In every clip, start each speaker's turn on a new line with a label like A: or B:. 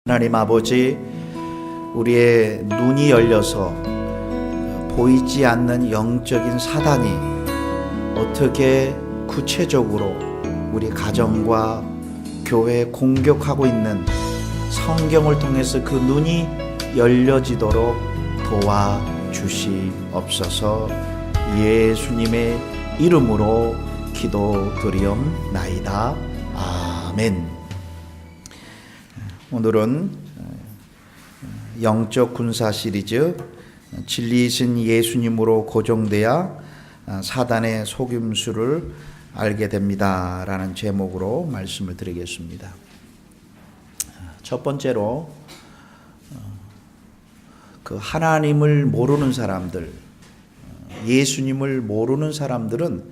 A: 하나님 아버지, 우리의 눈이 열려서 보이지 않는 영적인 사단이 어떻게 구체적으로 우리 가정과 교회에 공격하고 있는 성경을 통해서 그 눈이 열려지도록 도와주시옵소서. 예수님의 이름으로 기도드리옵나이다. 아멘. 오늘은 영적 군사 시리즈 진리이신 예수님으로 고정돼야 사단의 속임수를 알게 됩니다 라는 제목으로 말씀을 드리겠습니다. 첫 번째로 그 하나님을 모르는 사람들, 예수님을 모르는 사람들은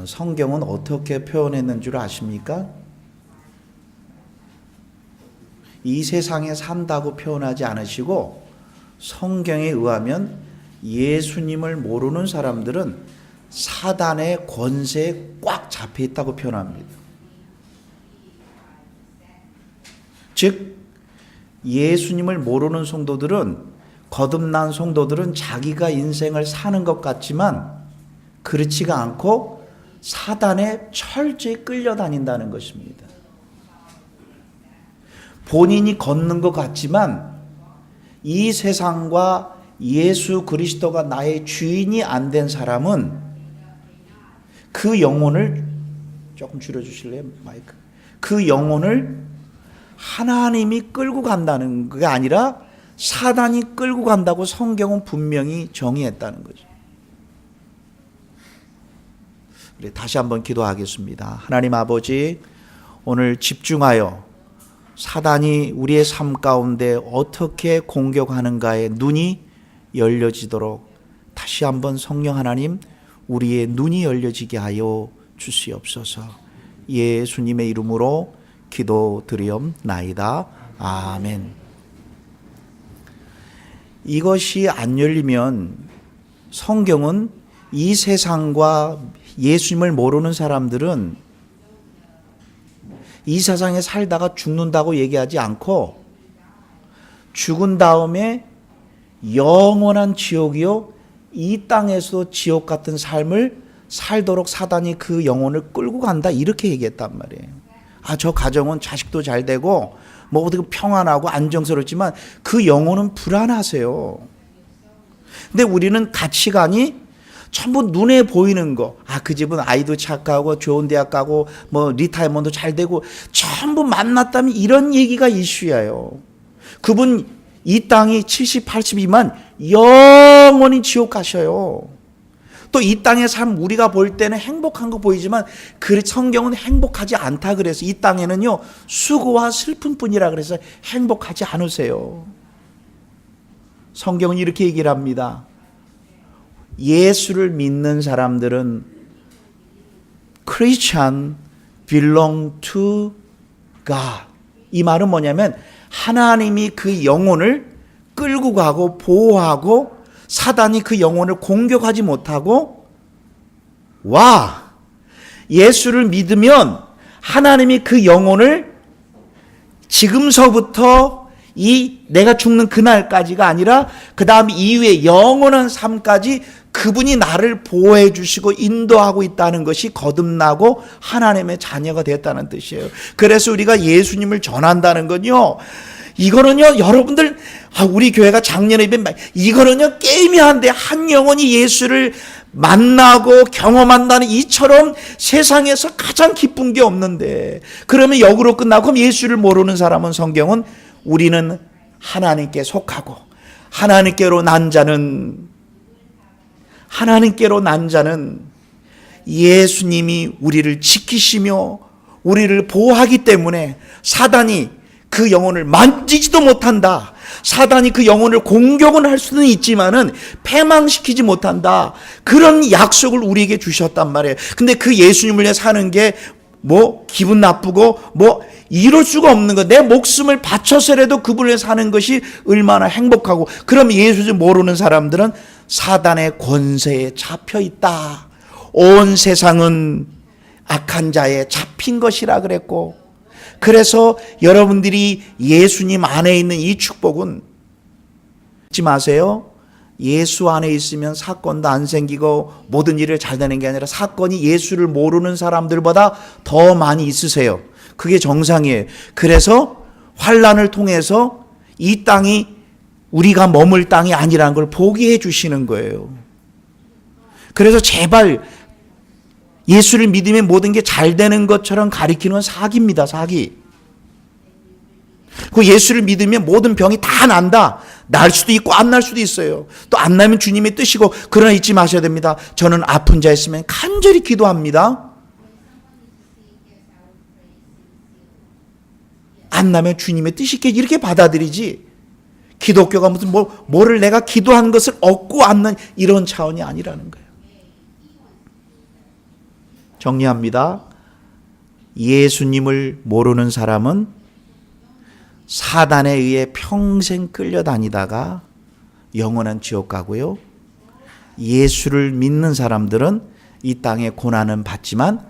A: 성경은 어떻게 표현했는 줄 아십니까? 이 세상에 산다고 표현하지 않으시고 성경에 의하면 예수님을 모르는 사람들은 사단의 권세에 꽉 잡혀 있다고 표현합니다. 즉 예수님을 모르는 성도들은, 거듭난 성도들은 자기가 인생을 사는 것 같지만 그렇지가 않고 사단에 철저히 끌려다닌다는 것입니다. 본인이 걷는 것 같지만 이 세상과 예수 그리스도가 나의 주인이 안 된 사람은 그 영혼을, 조금 줄여주실래요? 마이크. 그 영혼을 하나님이 끌고 간다는 게 아니라 사단이 끌고 간다고 성경은 분명히 정의했다는 거죠. 다시 한번 기도하겠습니다. 하나님 아버지, 오늘 집중하여 사단이 우리의 삶 가운데 어떻게 공격하는가에 눈이 열려지도록 다시 한번 성령 하나님, 우리의 눈이 열려지게 하여 주시옵소서. 예수님의 이름으로 기도드리옵나이다. 아멘. 이것이 안 열리면 성경은 이 세상과 예수님을 모르는 사람들은 이 세상에 살다가 죽는다고 얘기하지 않고 죽은 다음에 영원한 지옥이요, 이 땅에서 지옥 같은 삶을 살도록 사단이 그 영혼을 끌고 간다, 이렇게 얘기했단 말이에요. 저 가정은 자식도 잘 되고 뭐 어떻게 평안하고 안정스럽지만 그 영혼은 불안하세요. 근데 우리는 가치관이 전부 눈에 보이는 거, 그 집은 아이도 착하고 좋은 대학 가고 뭐 리타이먼도 잘 되고 전부 만났다면 이런 얘기가 이슈예요. 그분 이 땅이 70, 80이면 영원히 지옥 가셔요. 또 이 땅의 삶 우리가 볼 때는 행복한 거 보이지만 그 성경은 행복하지 않다 그래서 이 땅에는요 수고와 슬픔뿐이라 그래서 행복하지 않으세요. 성경은 이렇게 얘기를 합니다. 예수를 믿는 사람들은 Christian belong to God. 이 말은 뭐냐면 하나님이 그 영혼을 끌고 가고 보호하고 사단이 그 영혼을 공격하지 못하고, 예수를 믿으면 하나님이 그 영혼을 지금서부터 내가 죽는 그날까지가 아니라 그 다음 이후에 영원한 삶까지 그분이 나를 보호해 주시고 인도하고 있다는 것이 거듭나고 하나님의 자녀가 됐다는 뜻이에요. 그래서 우리가 예수님을 전한다는 건요, 이거는요 여러분들, 우리 교회가 작년에 이거는요 게임이 한데 한 영혼이 예수를 만나고 경험한다는 이처럼 세상에서 가장 기쁜 게 없는데, 그러면 역으로 끝나고 그럼 예수를 모르는 사람은 성경은 우리는 하나님께 속하고 하나님께로 난 자는 예수님이 우리를 지키시며 우리를 보호하기 때문에 사단이 그 영혼을 만지지도 못한다. 사단이 그 영혼을 공격은 할 수는 있지만은 패망시키지 못한다. 그런 약속을 우리에게 주셨단 말이에요. 근데 그 예수님을 위해 사는 게 기분 나쁘고 이럴 수가 없는 거. 내 목숨을 바쳐서라도 그분을 위해 사는 것이 얼마나 행복하고, 그럼 예수를 모르는 사람들은 사단의 권세에 잡혀 있다. 온 세상은 악한 자에 잡힌 것이라 그랬고, 그래서 여러분들이 예수님 안에 있는 이 축복은 잊지 마세요. 예수 안에 있으면 사건도 안 생기고 모든 일을 잘 되는 게 아니라 사건이 예수를 모르는 사람들보다 더 많이 있으세요. 그게 정상이에요. 그래서 환난을 통해서 이 땅이 우리가 머물 땅이 아니라는 걸 보게 해주시는 거예요. 그래서 제발 예수를 믿으면 모든 게 잘 되는 것처럼 가리키는 건 사기입니다. 사기. 그 예수를 믿으면 모든 병이 다 난다. 날 수도 있고 안 날 수도 있어요. 또 안 나면 주님의 뜻이고, 그러나 잊지 마셔야 됩니다. 저는 아픈 자 있으면 간절히 기도합니다. 안 나면 주님의 뜻이겠지 이렇게 받아들이지, 기독교가 무슨 뭐를 내가 기도한 것을 얻고 않는 이런 차원이 아니라는 거예요. 정리합니다. 예수님을 모르는 사람은 사단에 의해 평생 끌려다니다가 영원한 지옥 가고요. 예수를 믿는 사람들은 이 땅에 고난은 받지만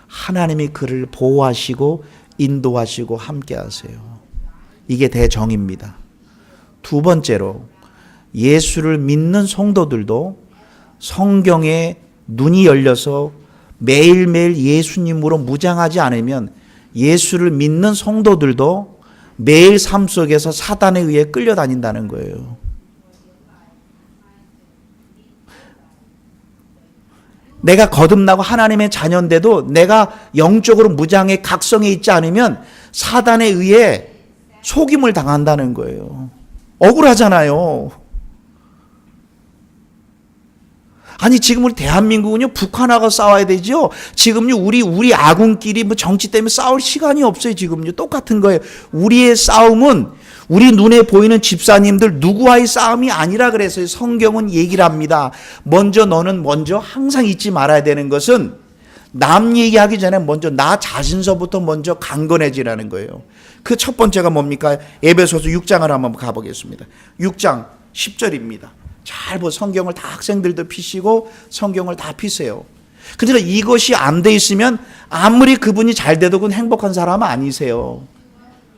A: 하나님이 그를 보호하시고 인도하시고 함께 하세요. 이게 대정입니다. 두 번째로, 예수를 믿는 성도들도 성경에 눈이 열려서 매일매일 예수님으로 무장하지 않으면, 예수를 믿는 성도들도 매일 삶 속에서 사단에 의해 끌려다닌다는 거예요. 내가 거듭나고 하나님의 자녀인데도 내가 영적으로 무장해 각성해 있지 않으면 사단에 의해 속임을 당한다는 거예요. 억울하잖아요. 아니, 지금 우리 대한민국은요, 북한하고 싸워야 되죠. 지금요, 우리 아군끼리 뭐 정치 때문에 싸울 시간이 없어요. 지금요, 똑같은 거예요. 우리의 싸움은 우리 눈에 보이는 집사님들 누구와의 싸움이 아니라 그래서요. 성경은 얘기를 합니다. 너는 먼저 항상 잊지 말아야 되는 것은, 남 얘기하기 전에 먼저 나 자신서부터 먼저 강건해지라는 거예요. 그 첫 번째가 뭡니까? 에베소서 6장을 한번 가보겠습니다. 6장 10절입니다. 잘 성경을 다 학생들도 피시고 성경을 다 피세요. 그러니까 이것이 안 돼 있으면 아무리 그분이 잘 돼도 그건 행복한 사람은 아니세요.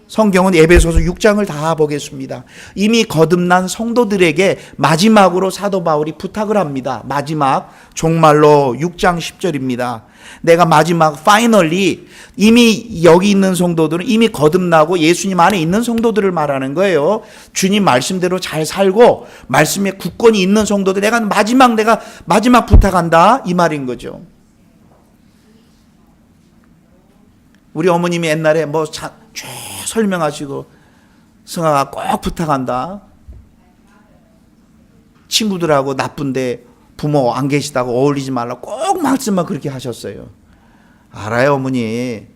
A: 성경은 에베소서 6장을 다 보겠습니다. 이미 거듭난 성도들에게 마지막으로 사도 바울이 부탁을 합니다. 마지막 종말로 6장 10절입니다. 내가 마지막 파이널리, 이미 여기 있는 성도들은 이미 거듭나고 예수님 안에 있는 성도들을 말하는 거예요. 주님 말씀대로 잘 살고 말씀에 굳건히 있는 성도들, 내가 마지막 부탁한다, 이 말인 거죠. 우리 어머님이 옛날에 쭉 설명하시고, 승아가 꼭 부탁한다, 친구들하고 나쁜데 부모 안 계시다고 어울리지 말라고 꼭 말씀만 그렇게 하셨어요. 알아요, 어머니.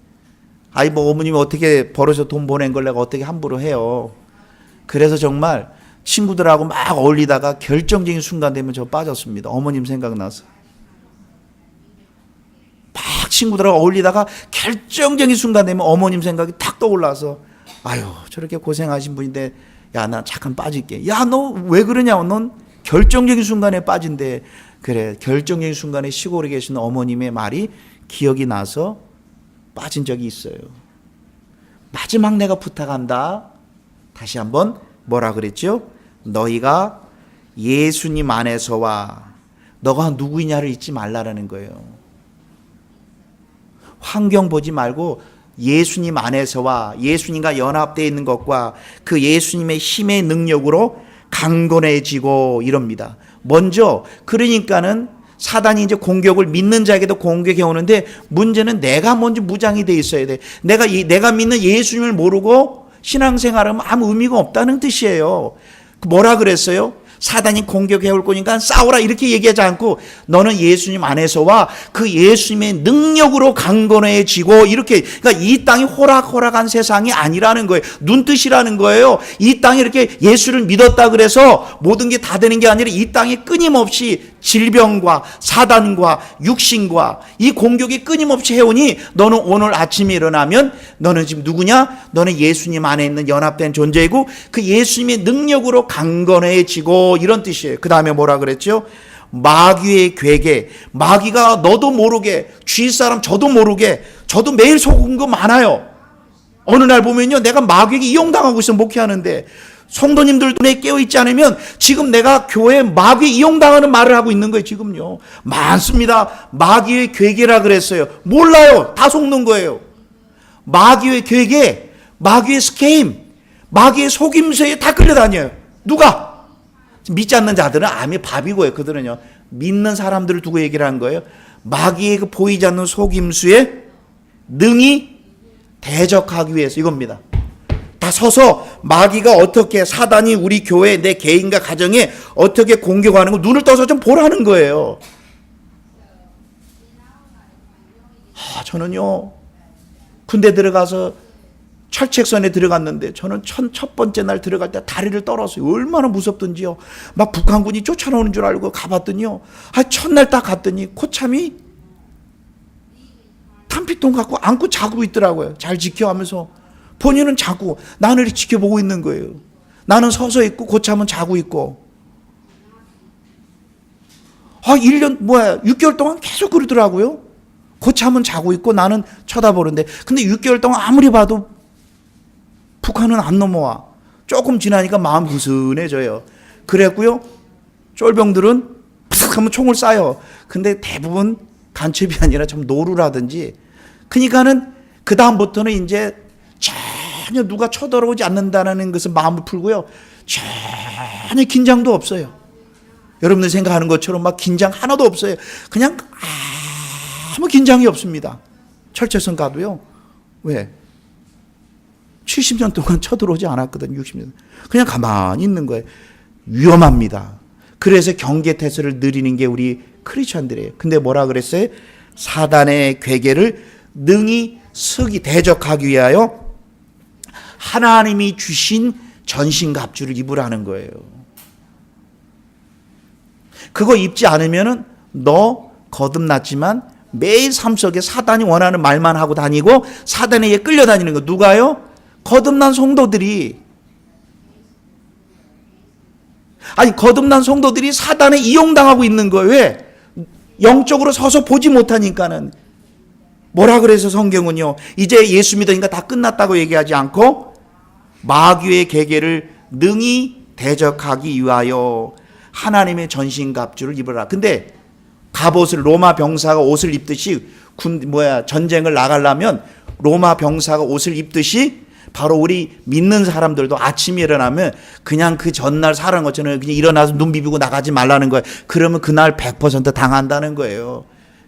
A: 어머님이 어떻게 벌어서 돈 보낸 걸 내가 어떻게 함부로 해요. 그래서 정말 친구들하고 막 어울리다가 결정적인 순간 되면 저 빠졌습니다. 어머님 생각나서. 막 친구들하고 어울리다가 결정적인 순간 되면 어머님 생각이 탁 떠올라서, 아유, 저렇게 고생하신 분인데, 야, 나 잠깐 빠질게. 야, 너 왜 그러냐? 넌 결정적인 순간에 빠진대. 그래, 결정적인 순간에 시골에 계신 어머님의 말이 기억이 나서 빠진 적이 있어요. 마지막 내가 부탁한다. 다시 한번 뭐라 그랬죠? 너희가 예수님 안에서와, 너가 누구이냐를 잊지 말라라는 거예요. 환경 보지 말고 예수님 안에서와 예수님과 연합되어 있는 것과 그 예수님의 힘의 능력으로 강건해지고 이럽니다. 먼저, 그러니까는 사단이 이제 공격을 믿는 자에게도 공격해 오는데, 문제는 내가 먼저 무장이 돼 있어야 돼. 내가 믿는 예수님을 모르고 신앙생활하면 아무 의미가 없다는 뜻이에요. 뭐라 그랬어요? 사단이 공격해 올 거니까 싸우라 이렇게 얘기하지 않고, 너는 예수님 안에서와 그 예수님의 능력으로 강건해지고, 이렇게, 그러니까 이 땅이 호락호락한 세상이 아니라는 거예요. 눈뜻이라는 거예요. 이 땅에 이렇게 예수를 믿었다 그래서 모든 게 다 되는 게 아니라, 이 땅에 끊임없이 질병과 사단과 육신과 이 공격이 끊임없이 해오니, 너는 오늘 아침에 일어나면 너는 지금 누구냐? 너는 예수님 안에 있는 연합된 존재이고 그 예수님의 능력으로 강건해지고, 이런 뜻이에요. 그 다음에 뭐라 그랬죠? 마귀의 괴계, 마귀가 너도 모르게, 주위 사람 저도 모르게, 저도 매일 속은 거 많아요. 어느 날 보면요, 내가 마귀에게 이용당하고 있어 목회하는데 성도님들 눈에 깨어있지 않으면 지금 내가 교회에 마귀에 이용당하는 말을 하고 있는 거예요. 지금요 많습니다. 마귀의 괴계라 그랬어요. 몰라요. 다 속는 거예요. 마귀의 괴계, 마귀의 스케임, 마귀의 속임수에 다 끌려다녀요. 누가? 믿지 않는 자들은 암이 밥이고요. 그들은요 믿는 사람들을 두고 얘기를 한 거예요. 마귀의 그 보이지 않는 속임수에 능히 대적하기 위해서 이겁니다. 다 서서 마귀가 어떻게, 사단이 우리 교회, 내 개인과 가정에 어떻게 공격하는 거 눈을 떠서 좀 보라는 거예요. 저는요 군대 들어가서 철책선에 들어갔는데 저는 첫 번째 날 들어갈 때 다리를 떨었어요. 얼마나 무섭던지요. 막 북한군이 쫓아오는 줄 알고 가봤더니요, 첫날 딱 갔더니 코참이 탄피통 갖고 안고 자고 있더라고요. 잘 지켜 하면서. 본인은 자고 나를 지켜보고 있는 거예요. 나는 서서 있고 고참은 자고 있고. 6개월 동안 계속 그러더라고요. 고참은 자고 있고 나는 쳐다보는데, 근데 6개월 동안 아무리 봐도 북한은 안 넘어와. 조금 지나니까 마음 느슨해져요. 그랬고요, 쫄병들은 푸삭 하면 총을 쏴요. 근데 대부분 간첩이 아니라 좀 노루라든지. 그러니까는 그 다음부터는 이제 전혀 누가 쳐들어오지 않는다는 것을 마음을 풀고요, 전혀 긴장도 없어요. 여러분들 생각하는 것처럼 막 긴장 하나도 없어요. 그냥 아무 긴장이 없습니다. 철책선 가도요. 왜? 70년 동안 쳐들어오지 않았거든요. 60년. 그냥 가만히 있는 거예요. 위험합니다. 그래서 경계태세를 느리는 게 우리 크리스천들이에요. 근데 뭐라 그랬어요? 사단의 괴계를 능히 대적하기 위하여 하나님이 주신 전신갑주를 입으라는 거예요. 그거 입지 않으면은 너 거듭났지만 매일 삶 속에 사단이 원하는 말만 하고 다니고 사단에게 끌려다니는 거. 누가요? 거듭난 성도들이. 거듭난 성도들이 사단에 이용당하고 있는 거예요. 왜? 영적으로 서서 보지 못하니까는. 뭐라 그래서 성경은요, 이제 예수 믿으니까 다 끝났다고 얘기하지 않고 마귀의 계계를 능히 대적하기 위하여 하나님의 전신갑주를 입으라. 근데 갑옷을, 로마 병사가 옷을 입듯이 전쟁을 나가려면 로마 병사가 옷을 입듯이 바로 우리 믿는 사람들도 아침에 일어나면 그냥 그 전날 살아난 것처럼 그냥 일어나서 눈 비비고 나가지 말라는 거예요. 그러면 그날 100% 당한다는 거예요.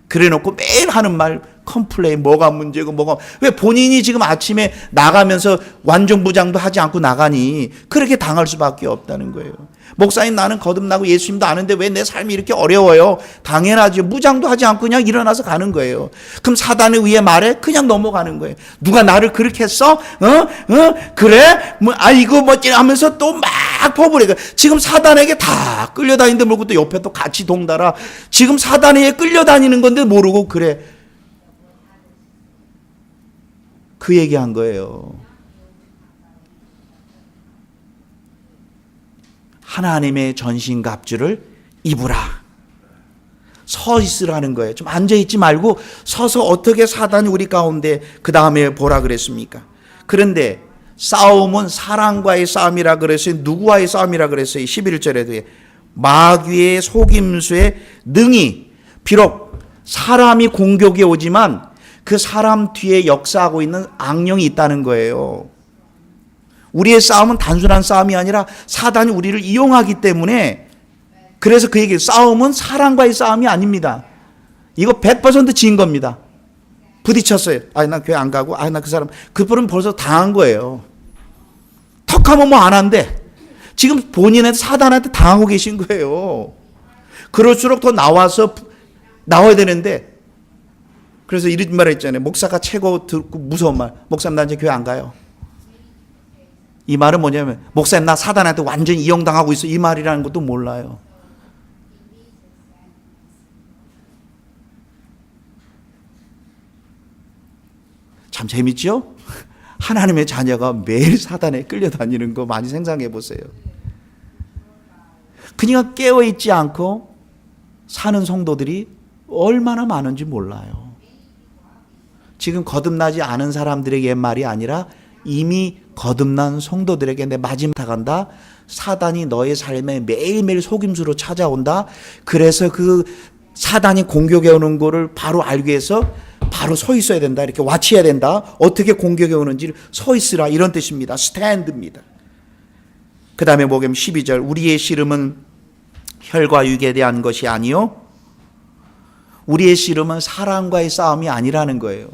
A: 그래 놓고 매일 하는 말, 컴플레인, 뭐가 문제고 왜 본인이 지금 아침에 나가면서 완전부장도 하지 않고 나가니 그렇게 당할 수밖에 없다는 거예요. 목사님, 나는 거듭나고 예수님도 아는데 왜 내 삶이 이렇게 어려워요? 당연하죠. 무장도 하지 않고 그냥 일어나서 가는 거예요. 그럼 사단의 위에 말에 그냥 넘어가는 거예요. 누가 나를 그렇게 했어? 그래? 하면서 또 막 퍼부려. 지금 사단에게 다 끌려다니는데 모르고 또 옆에 또 같이 동달아. 지금 사단에게 끌려다니는 건데 모르고 그래. 그 얘기한 거예요. 하나님의 전신갑주를 입으라. 서 있으라는 거예요. 좀 앉아있지 말고 서서 어떻게 사단이 우리 가운데 그 다음에 보라 그랬습니까? 그런데 싸움은 사랑과의 싸움이라 그랬어요. 누구와의 싸움이라 그랬어요? 11절에도 마귀의 속임수에 능히, 비록 사람이 공격에 오지만 그 사람 뒤에 역사하고 있는 악령이 있다는 거예요. 우리의 싸움은 단순한 싸움이 아니라 사단이 우리를 이용하기 때문에, 그래서 그 얘기, 싸움은 사람과의 싸움이 아닙니다. 이거 100% 진 겁니다. 부딪혔어요. 난 교회 안 가고, 나 그 사람, 그분은 벌써 당한 거예요. 턱하면 뭐 안 한대. 지금 본인한테, 사단한테 당하고 계신 거예요. 그럴수록 더 나와야 되는데, 그래서 이런 말 했잖아요. 목사가 최고 듣고 무서운 말. 목사님, 나 이제 교회 안 가요. 이 말은 뭐냐면, 목사님, 나 사단한테 완전히 이용당하고 있어. 이 말이라는 것도 몰라요. 참 재밌죠? 하나님의 자녀가 매일 사단에 끌려다니는 거 많이 생각해 보세요. 그러니까 깨어있지 않고 사는 성도들이 얼마나 많은지 몰라요. 지금 거듭나지 않은 사람들에게 말이 아니라 이미 거듭난 성도들에게 내 마지막 부탁한다. 사단이 너의 삶에 매일매일 속임수로 찾아온다. 그래서 그 사단이 공격해 오는 거를 바로 알기 위해서 바로 서 있어야 된다. 이렇게 와치해야 된다. 어떻게 공격해 오는지 서 있으라, 이런 뜻입니다. 스탠드입니다. 그 다음에 뭐냐면 12절, 우리의 씨름은 혈과 육에 대한 것이 아니요 우리의 씨름은 사람과의 싸움이 아니라는 거예요.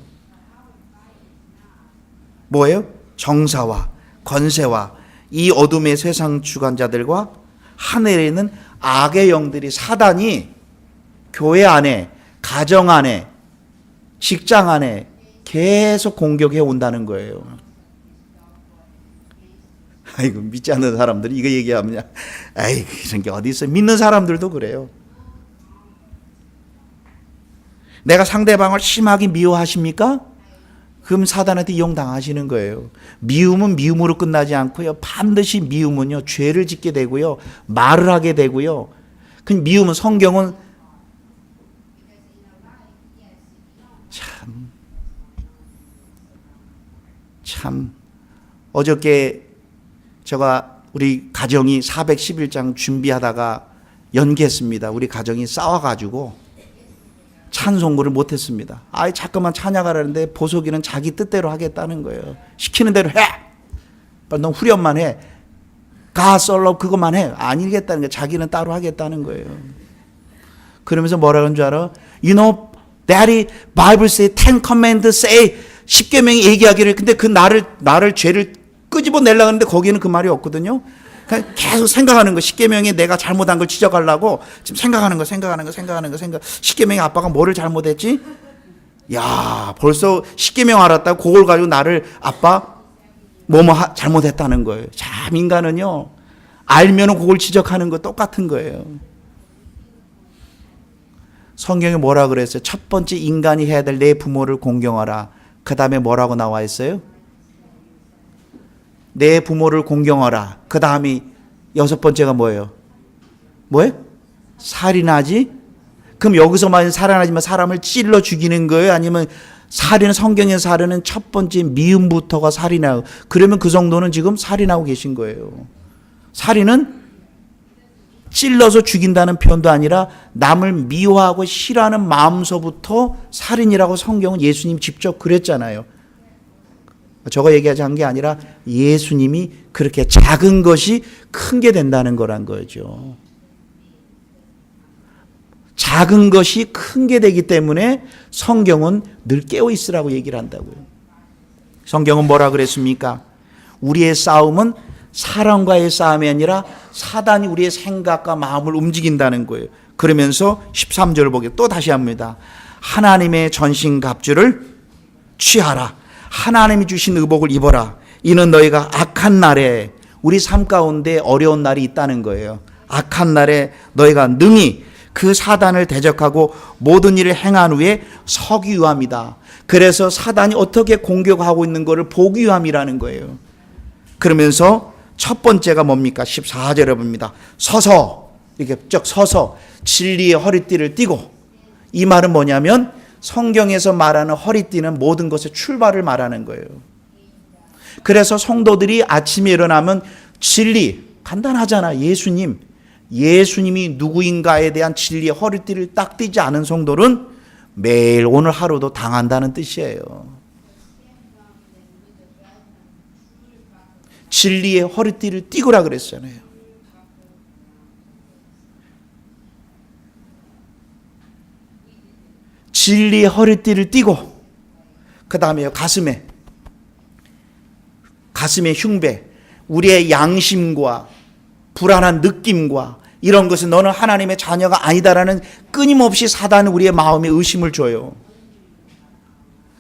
A: 뭐예요? 정사와 권세와 이 어둠의 세상 주관자들과 하늘에 있는 악의 영들이, 사단이 교회 안에, 가정 안에, 직장 안에 계속 공격해 온다는 거예요. 아이고, 믿지 않는 사람들이 이거 얘기하면 아이고, 이런 게 어디 있어요. 믿는 사람들도 그래요. 내가 상대방을 심하게 미워하십니까? 그럼 사단한테 이용당하시는 거예요. 미움은 미움으로 끝나지 않고요. 반드시 미움은요, 죄를 짓게 되고요, 말을 하게 되고요. 그 미움은, 성경은 참 어저께 제가 우리 가정이 411장 준비하다가 연기했습니다. 우리 가정이 싸워가지고 찬송구를 못했습니다. 아이, 자꾸만 찬양하라는데 보석이는 자기 뜻대로 하겠다는 거예요. 시키는 대로 해. 넌 후렴만 해. 가 솔로 그것만 해. 아니겠다는 거예요. 자기는 따로 하겠다는 거예요. 그러면서 뭐라 그런 줄 알아? You know, Daddy, Bible say, Ten Commandments say, 10계명이 얘기하기를. 근데 그 나를 죄를 끄집어내려고 하는데 거기는 그 말이 없거든요. 계속 생각하는 거. 10계명에 내가 잘못한 걸 지적하려고 지금 생각하는 거. 10계명에 아빠가 뭐를 잘못했지? 야, 벌써 10계명 알았다고 그걸 가지고 나를 아빠 뭐뭐 잘못했다는 거예요. 참, 인간은요, 알면은 그걸 지적하는 거 똑같은 거예요. 성경에 뭐라 그랬어요? 첫 번째 인간이 해야 될 내 부모를 공경하라. 그 다음에 뭐라고 나와 있어요? 내 부모를 공경하라. 그 다음이 6번째가 뭐예요? 뭐예요? 살인하지? 그럼 여기서만 살인하지만 사람을 찔러 죽이는 거예요? 아니면 살인은, 성경의 살인은 첫 번째 미움부터가 살인하고, 그러면 그 정도는 지금 살인하고 계신 거예요. 살인은 찔러서 죽인다는 표현도 아니라 남을 미워하고 싫어하는 마음서부터 살인이라고 성경은 예수님 직접 그랬잖아요. 저거 얘기하지 한 게 아니라 예수님이 그렇게 작은 것이 큰 게 된다는 거란 거죠. 작은 것이 큰 게 되기 때문에 성경은 늘 깨어 있으라고 얘기를 한다고요. 성경은 뭐라 그랬습니까? 우리의 싸움은 사람과의 싸움이 아니라 사단이 우리의 생각과 마음을 움직인다는 거예요. 그러면서 13절을 보게 또 다시 합니다. 하나님의 전신갑주를 취하라. 하나님이 주신 의복을 입어라. 이는 너희가 악한 날에, 우리 삶 가운데 어려운 날이 있다는 거예요. 악한 날에 너희가 능히 그 사단을 대적하고 모든 일을 행한 후에 서기 위함이다. 그래서 사단이 어떻게 공격하고 있는 것을 보기 위함이라는 거예요. 그러면서 첫 번째가 뭡니까? 14절에 봅니다. 서서, 이렇게 쭉 서서 진리의 허리띠를 띠고, 이 말은 뭐냐면 성경에서 말하는 허리띠는 모든 것의 출발을 말하는 거예요. 그래서 성도들이 아침에 일어나면 진리, 간단하잖아. 예수님이 누구인가에 대한 진리의 허리띠를 딱 띠지 않은 성도는 매일 오늘 하루도 당한다는 뜻이에요. 진리의 허리띠를 띠고라 그랬잖아요. 진리의 허리띠를 띠고, 그 다음에 가슴에 흉배, 우리의 양심과 불안한 느낌과 이런 것은 너는 하나님의 자녀가 아니다라는 끊임없이 사단은 우리의 마음에 의심을 줘요.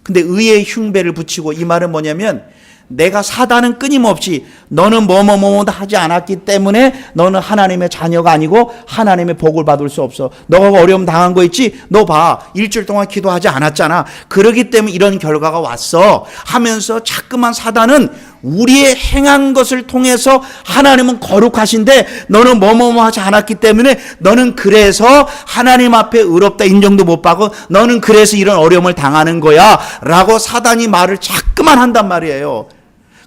A: 근데 의의 흉배를 붙이고, 이 말은 뭐냐면 내가 사단은 끊임없이 너는 뭐뭐뭐 하지 않았기 때문에 너는 하나님의 자녀가 아니고 하나님의 복을 받을 수 없어. 너가 어려움 당한 거 있지? 너 봐. 일주일 동안 기도하지 않았잖아. 그러기 때문에 이런 결과가 왔어 하면서 자꾸만 사단은 우리의 행한 것을 통해서 하나님은 거룩하신데 너는 뭐뭐뭐 하지 않았기 때문에 너는 그래서 하나님 앞에 의롭다 인정도 못 받고 너는 그래서 이런 어려움을 당하는 거야 라고 사단이 말을 자꾸만 한단 말이에요.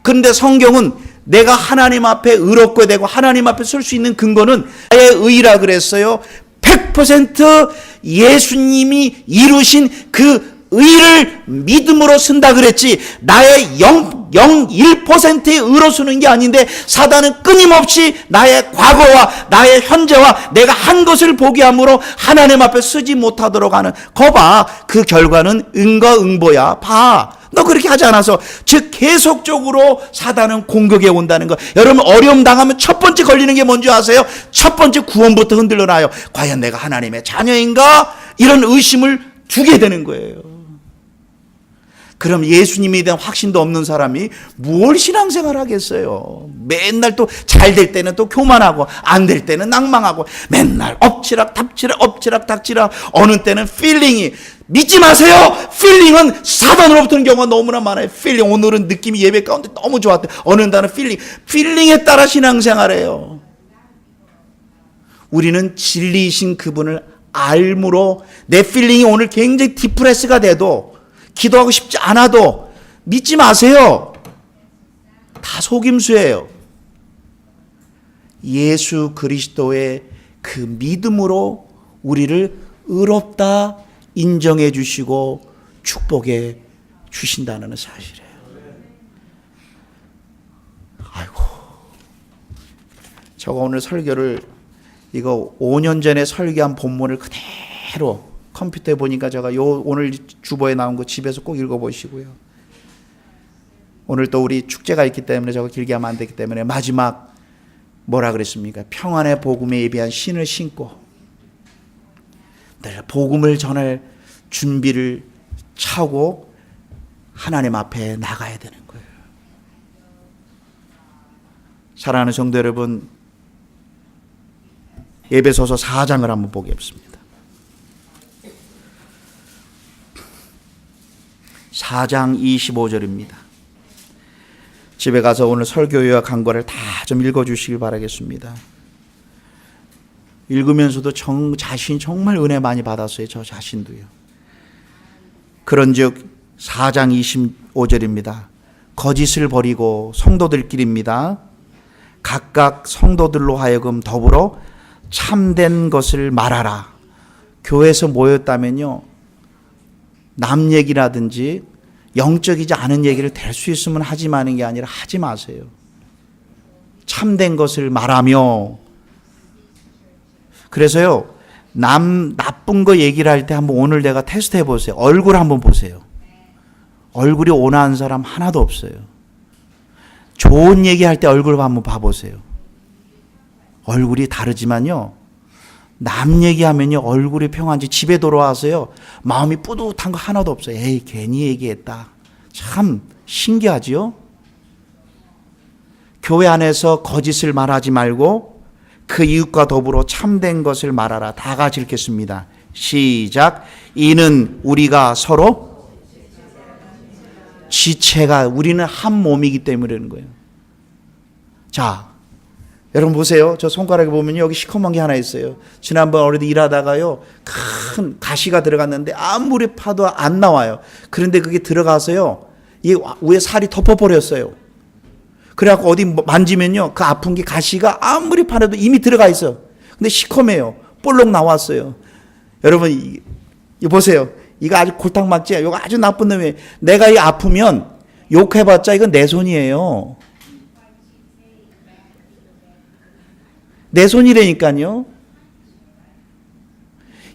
A: 그런데 성경은 내가 하나님 앞에 의롭게 되고 하나님 앞에 설 수 있는 근거는 나의 의라 그랬어요. 100% 예수님이 이루신 그 의를 믿음으로 쓴다 그랬지, 나의 0.01%의 의로 쓰는 게 아닌데, 사단은 끊임없이 나의 과거와 나의 현재와 내가 한 것을 보게 함으로 하나님 앞에 쓰지 못하도록 하는, 거봐, 그 결과는 응과 응보야. 봐, 너 그렇게 하지 않아서. 즉 계속적으로 사단은 공격해 온다는 거. 여러분, 어려움 당하면 첫 번째 걸리는 게 뭔지 아세요? 첫 번째 구원부터 흔들려 놔요. 과연 내가 하나님의 자녀인가? 이런 의심을 두게 되는 거예요. 그럼 예수님에 대한 확신도 없는 사람이 무엇 신앙생활 하겠어요? 맨날 또 잘 될 때는 또 교만하고 안 될 때는 낭망하고 맨날 엎치락 답치락 엎치락 닥치락. 어느 때는 필링이, 믿지 마세요. 필링은 사단으로부터 오는 경우가 너무나 많아요. 필링, 오늘은 느낌이 예배 가운데 너무 좋았대. 어느 날은 필링에 따라 신앙생활해요. 우리는 진리이신 그분을 알므로 내 필링이 오늘 굉장히 디프레스가 돼도, 기도하고 싶지 않아도 믿지 마세요. 다 속임수예요. 예수 그리스도의 그 믿음으로 우리를 의롭다 인정해 주시고 축복해 주신다는 사실이에요. 아이고, 제가 오늘 설교를, 이거 5년 전에 설교한 본문을 그대로 컴퓨터에 보니까, 제가 오늘 주보에 나온 거 집에서 꼭 읽어보시고요. 오늘 또 우리 축제가 있기 때문에 저거 길게 하면 안 되기 때문에 마지막 뭐라 그랬습니까? 평안의 복음에 예비한 신을 신고 늘 복음을 전할 준비를 차고 하나님 앞에 나가야 되는 거예요. 사랑하는 성도 여러분, 에베소서 4장을 한번 보겠습니다. 4장 25절입니다. 집에 가서 오늘 설교 요약 한 거를 다 좀 읽어주시길 바라겠습니다. 읽으면서도 자신 정말 은혜 많이 받았어요. 저 자신도요. 그런즉 4장 25절입니다. 거짓을 버리고 성도들끼리입니다. 각각 성도들로 하여금 더불어 참된 것을 말하라. 교회에서 모였다면요, 남 얘기라든지 영적이지 않은 얘기를 될 수 있으면 하지 마는 게 아니라 하지 마세요. 참된 것을 말하며. 그래서요, 남 나쁜 거 얘기를 할 때 한번 오늘 내가 테스트 해보세요. 얼굴 한번 보세요. 얼굴이 온화한 사람 하나도 없어요. 좋은 얘기할 때 얼굴 한번 봐보세요. 얼굴이 다르지만요, 남 얘기하면요 얼굴이 평안지, 집에 돌아와서요 마음이 뿌듯한 거 하나도 없어요. 에이, 괜히 얘기했다. 참 신기하지요? 교회 안에서 거짓을 말하지 말고 그 이웃과 더불어 참된 것을 말하라. 다 같이 읽겠습니다. 시작. 이는 우리가 서로 지체가, 우리는 한 몸이기 때문에 그러는 거예요. 자, 여러분 보세요. 저 손가락에 보면 여기 시커먼 게 하나 있어요. 지난번 어디서 일하다가요, 큰 가시가 들어갔는데 아무리 파도 안 나와요. 그런데 그게 들어가서요, 이 위에 살이 덮어버렸어요. 그래갖고 어디 만지면요, 그 아픈 게 가시가 아무리 파도 이미 들어가 있어. 근데 시커매요. 볼록 나왔어요. 여러분, 이 보세요. 이거 아주 골탕 막지? 이거 아주 나쁜 놈이에요. 내가 이 아프면 욕해봤자 이건 내 손이에요. 내 손이라니까요.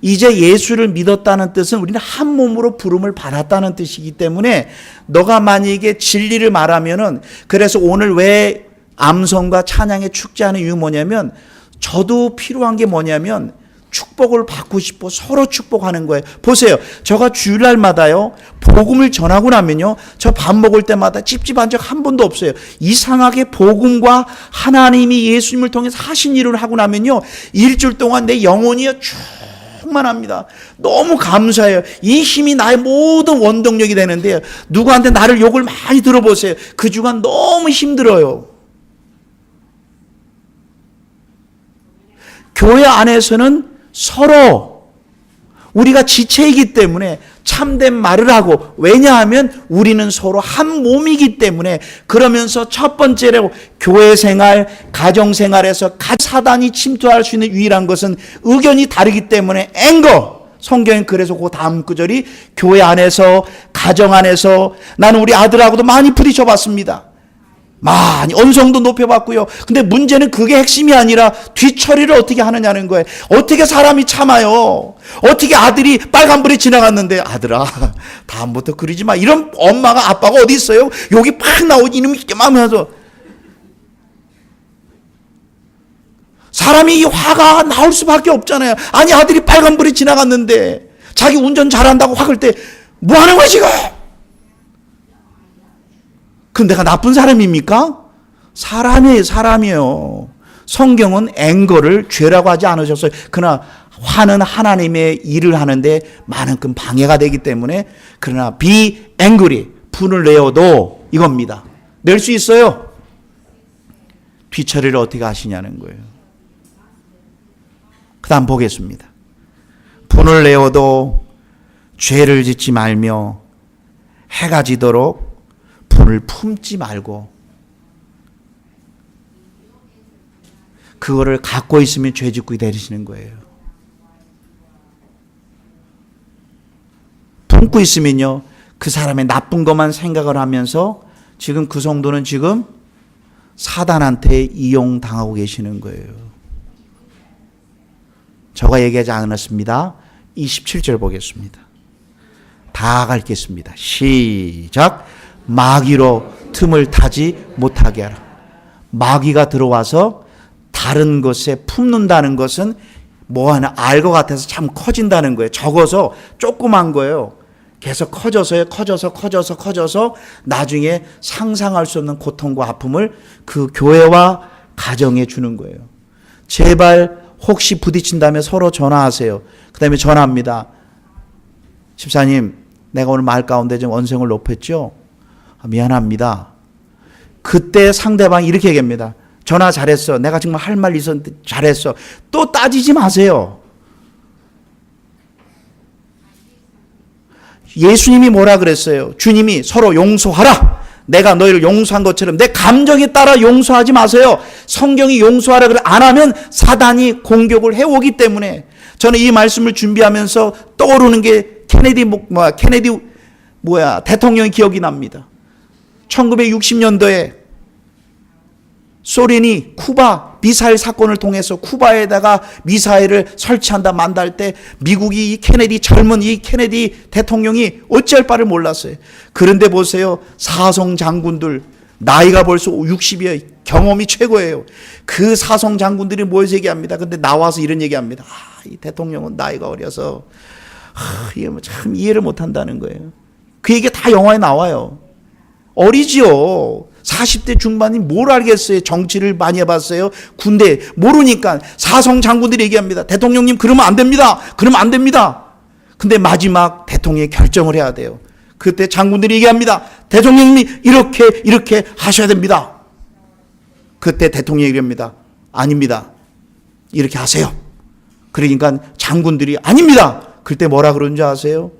A: 이제 예수를 믿었다는 뜻은 우리는 한 몸으로 부름을 받았다는 뜻이기 때문에, 너가 만약에 진리를 말하면은, 그래서 오늘 왜 암송과 찬양의 축제하는 이유 뭐냐면, 저도 필요한 게 뭐냐면 축복을 받고 싶어 서로 축복하는 거예요. 보세요. 저가 주일날마다요 복음을 전하고 나면요, 저 밥 먹을 때마다 찝찝한 적 한 번도 없어요. 이상하게 복음과 하나님이 예수님을 통해서 하신 일을 하고 나면요, 일주일 동안 내 영혼이요 충만합니다. 너무 감사해요. 이 힘이 나의 모든 원동력이 되는데요, 누구한테 나를 욕을 많이 들어보세요. 그 주간 너무 힘들어요. 교회 안에서는 서로 우리가 지체이기 때문에 참된 말을 하고, 왜냐하면 우리는 서로 한 몸이기 때문에. 그러면서 첫 번째로 교회 생활, 가정 생활에서 사단이 침투할 수 있는 유일한 것은 의견이 다르기 때문에 앵거. 성경은 그래서 그 다음 구절이 교회 안에서, 가정 안에서 나는 우리 아들하고도 많이 부딪혀 봤습니다. 많이 언성도 높여봤고요. 근데 문제는 그게 핵심이 아니라 뒤처리를 어떻게 하느냐는 거예요. 어떻게 사람이 참아요. 어떻게 아들이 빨간불이 지나갔는데 아들아 다음부터 그러지 마. 이런 엄마가 아빠가 어디 있어요. 여기 팍 나오지 이놈이 하면서 사람이 이 화가 나올 수밖에 없잖아요. 아니 아들이 빨간불이 지나갔는데 자기 운전 잘한다고 화를 때 뭐 하는 거야 지금. 그럼 내가 나쁜 사람입니까? 사람이에요, 사람이에요. 성경은 앵거를 죄라고 하지 않으셨어요. 그러나 화는 하나님의 일을 하는데 많은큼 방해가 되기 때문에, 그러나 be angry, 분을 내어도 이겁니다. 낼 수 있어요. 뒤처리를 어떻게 하시냐는 거예요. 그 다음 보겠습니다. 분을 내어도 죄를 짓지 말며 해가 지도록 분을 품지 말고, 그거를 갖고 있으면 죄 짓고 되시는 거예요. 품고 있으면요, 그 사람의 나쁜 것만 생각을 하면서 지금 그 성도는 지금 사단한테 이용당하고 계시는 거예요. 저가 얘기하지 않았습니다. 27절 보겠습니다. 다 읽겠습니다. 시작. 마귀로 틈을 타지 못하게 하라. 마귀가 들어와서 다른 것에 품는다는 것은 뭐 하나 알 것 같아서 참 커진다는 거예요. 적어서 조그만 거예요. 계속 커져서 나중에 상상할 수 없는 고통과 아픔을 그 교회와 가정에 주는 거예요. 제발 혹시 부딪힌다면 서로 전화하세요. 그 다음에 전화합니다. 집사님, 내가 오늘 말 가운데 좀 언성을 높였죠? 미안합니다. 그때 상대방이 이렇게 얘기합니다. 전화 잘했어. 내가 정말 할 말 있었는데 잘했어. 또 따지지 마세요. 예수님이 뭐라 그랬어요? 주님이 서로 용서하라. 내가 너희를 용서한 것처럼 내 감정에 따라 용서하지 마세요. 성경이 용서하라 그래 안 하면 사단이 공격을 해오기 때문에. 저는 이 말씀을 준비하면서 떠오르는 게 케네디 대통령의 기억이 납니다. 1960년도에 소련이 쿠바 미사일 사건을 통해서 쿠바에다가 미사일을 설치한다 만다 할 때 미국이 이 케네디 젊은 이 케네디 대통령이 어찌할 바를 몰랐어요. 그런데 보세요. 사성 장군들 나이가 벌써 60이에요. 경험이 최고예요. 그 사성 장군들이 모여서 얘기합니다. 근데 나와서 이런 얘기합니다. 이 대통령은 나이가 어려서 이게 참 이해를 못한다는 거예요. 그 얘기 다 영화에 나와요. 어리지요. 40대 중반이 뭘 알겠어요. 정치를 많이 해봤어요. 군대 모르니까 사성 장군들이 얘기합니다. 대통령님 그러면 안 됩니다. 그러면 안 됩니다. 근데 마지막 대통령이 결정을 해야 돼요. 그때 장군들이 얘기합니다. 대통령님이 이렇게 하셔야 됩니다. 그때 대통령이 얘기합니다. 아닙니다. 이렇게 하세요. 그러니까 장군들이 아닙니다. 그때 뭐라 그런지 아세요?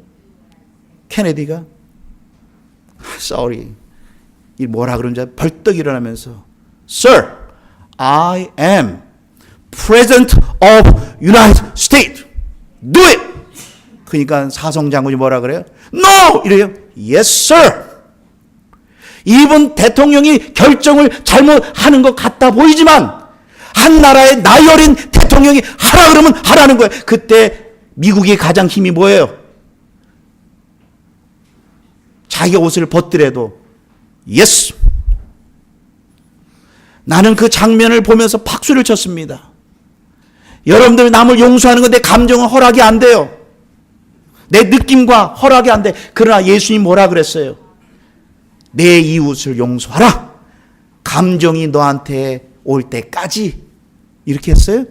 A: 케네디가 sorry. 이 뭐라 그런지 벌떡 일어나면서 Sir, I am President of United States. Do it. 그러니까 사성 장군이 뭐라 그래요? No! 이래요. Yes, sir. 이번 대통령이 결정을 잘못하는 것 같아 보이지만 한 나라의 나이 어린 대통령이 하라 그러면 하라는 거예요. 그때 미국의 가장 힘이 뭐예요? 자기 옷을 벗더라도 예스. 나는 그 장면을 보면서 박수를 쳤습니다. 여러분들 남을 용서하는 건 내 감정은 허락이 안 돼요. 내 느낌과 허락이 안 돼. 그러나 예수님 뭐라 그랬어요? 내 이웃을 용서하라. 감정이 너한테 올 때까지. 이렇게 했어요?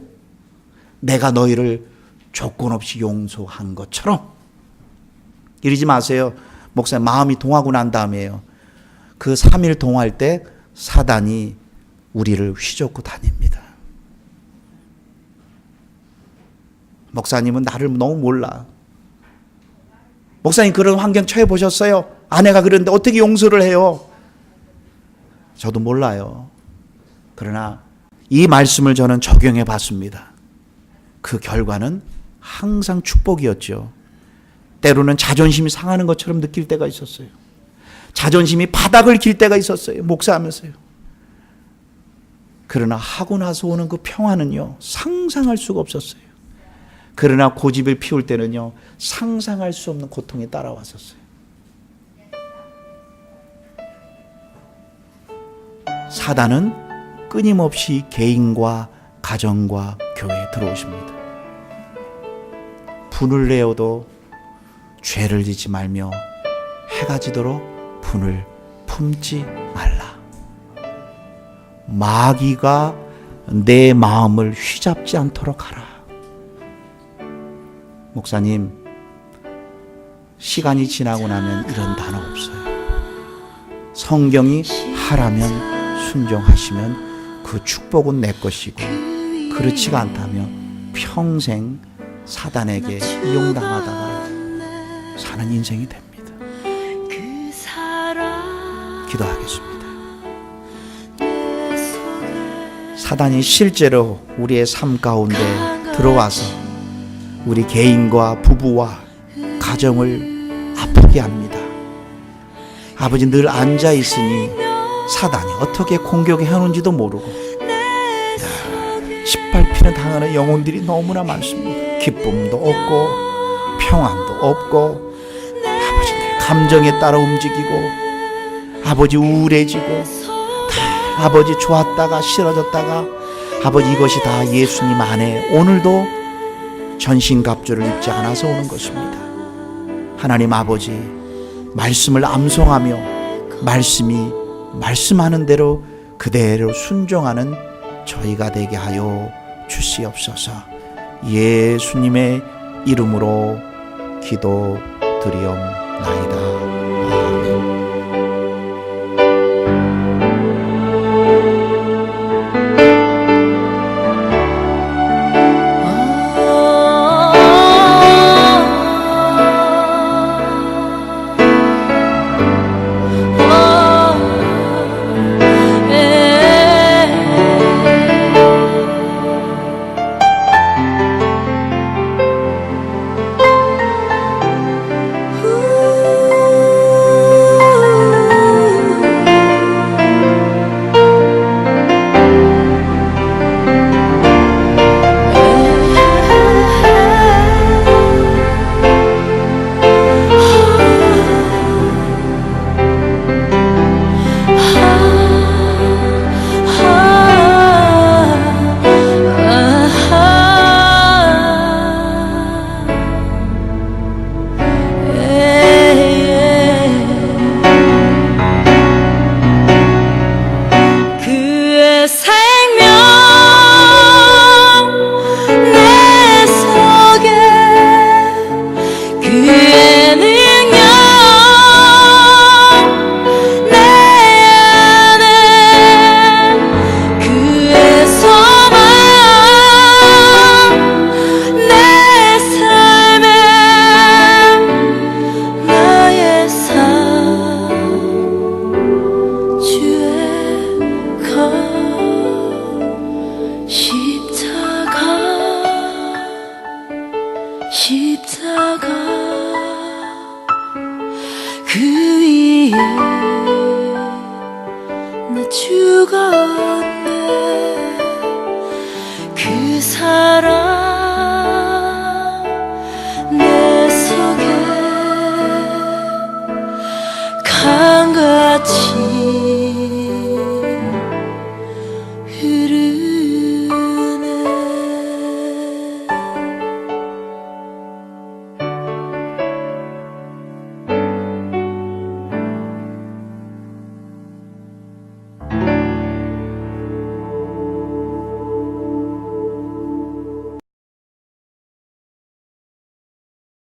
A: 내가 너희를 조건 없이 용서한 것처럼. 이러지 마세요. 목사님 마음이 동하고 난 다음에요. 그 3일 동할 때 사단이 우리를 휘젓고 다닙니다. 목사님은 나를 너무 몰라. 목사님 그런 환경 처해 보셨어요? 아내가 그런데 어떻게 용서를 해요? 저도 몰라요. 그러나 이 말씀을 저는 적용해 봤습니다. 그 결과는 항상 축복이었죠. 때로는 자존심이 상하는 것처럼 느낄 때가 있었어요. 자존심이 바닥을 길 때가 있었어요. 목사하면서요. 그러나 하고 나서 오는 그 평화는요, 상상할 수가 없었어요. 그러나 고집을 피울 때는요, 상상할 수 없는 고통이 따라왔었어요. 사단은 끊임없이 개인과 가정과 교회에 들어오십니다. 분을 내어도 죄를 짓지 말며 해가 지도록 분을 품지 말라. 마귀가 내 마음을 휘잡지 않도록 하라. 목사님, 시간이 지나고 나면 이런 단어 없어요. 성경이 하라면 순종하시면 그 축복은 내 것이고, 그렇지가 않다면 평생 사단에게 이용당하다가 사는 인생이 됩니다. 기도하겠습니다. 사단이 실제로 우리의 삶 가운데 들어와서 우리 개인과 부부와 가정을 아프게 합니다. 아버지, 늘 앉아 있으니 사단이 어떻게 공격해 하는지도 모르고 짓밟히는 당하는 영혼들이 너무나 많습니다. 기쁨도 없고 평안도 없고, 아버지 늘 감정에 따라 움직이고, 아버지 우울해지고, 다 아버지 좋았다가 싫어졌다가, 아버지 이것이 다 예수님 안에 오늘도 전신갑주를 입지 않아서 오는 것입니다. 하나님 아버지, 말씀을 암송하며 말씀이 말씀하는 대로 그대로 순종하는 저희가 되게 하여 주시옵소서. 예수님의 이름으로 기도드리옵나이다. 아멘.
B: 십자가 그 위에 나 죽었네. 그 사랑 내 속에 강같이